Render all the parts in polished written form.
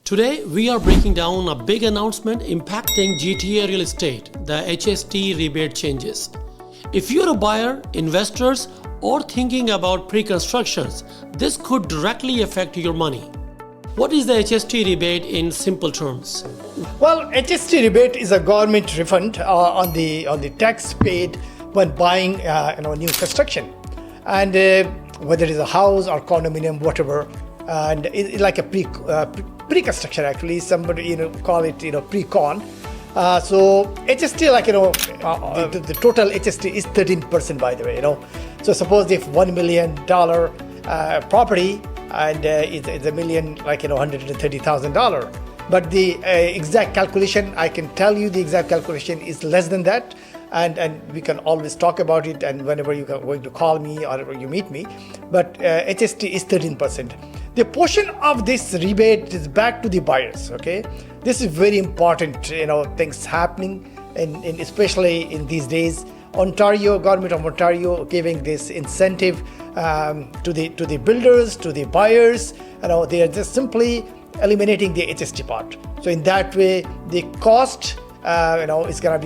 Today, we are breaking down a big announcement impacting GTA real estate, the HST rebate changes. If you're a buyer, investors, or thinking about pre-constructions, this could directly affect your money. What is the HST rebate in simple terms? Well, HST rebate is a government refund on the tax paid when buying new construction, and whether it is a house or condominium, whatever, and it's like a pre-construction actually. Somebody call it pre-con. So HST the total HST is 13% by the way. So suppose if $1 million property and it's $1,000,000 $130,000. But the exact calculation, I can tell you the exact calculation is less than that, and we can always talk about it, and whenever you're going to call me or you meet me. But HST is 13%. The portion of this rebate is back to the buyers. Okay, this is very important. Things happening, in especially in these days. Government of Ontario giving this incentive to the builders, to the buyers. They are just simply eliminating the HST part. So in that way, the cost is gonna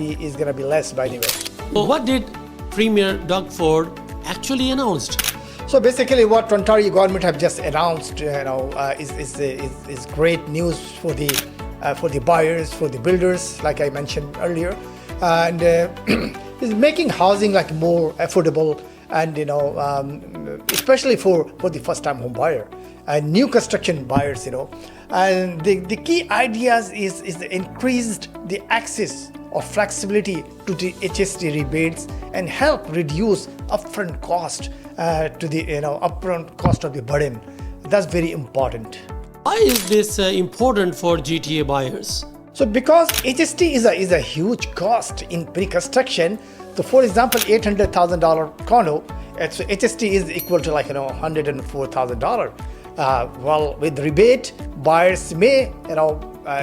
be less by the way. Well, what did Premier Doug Ford actually announced? So basically, what Ontario government have just announced, is great news for the buyers, for the builders, like I mentioned earlier, and is making housing more affordable, and especially for the first-time home buyer and new construction buyers. And the key ideas is increased the access or flexibility to the HST rebates and help reduce upfront cost to the upfront cost of the burden. That's very important. Why is this important for GTA buyers? So because HST is a huge cost in pre-construction. So for example, $800,000 condo, so HST is equal to $104,000. Well, with rebate, buyers may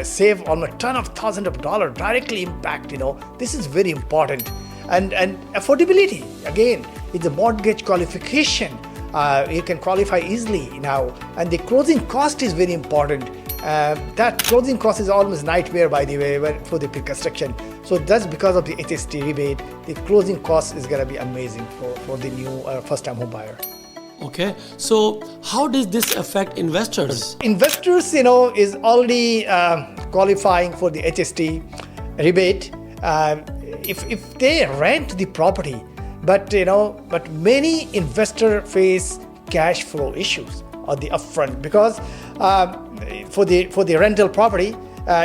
save almost a ton of thousands of dollars, directly impact. This is very important. And affordability, again, is a mortgage qualification. You can qualify easily now, and the closing cost is very important. That closing cost is almost nightmare by the way for the pre-construction. So that's because of the HST rebate. The closing cost is going to be amazing for the new first-time home buyer. Okay, so how does this affect investors? Investors, is already qualifying for the HST rebate if they rent the property, but many investors face cash flow issues on the upfront because for the rental property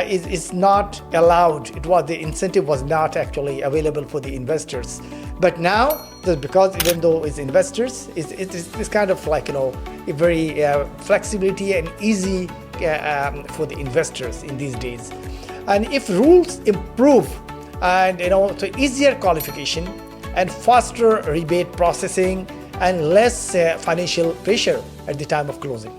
is not allowed. The incentive was not actually available for the investors. But now, just because even though it's investors, it's kind of a very flexibility and easy for the investors in these days. And if rules improve and so easier qualification and faster rebate processing and less financial pressure at the time of closing.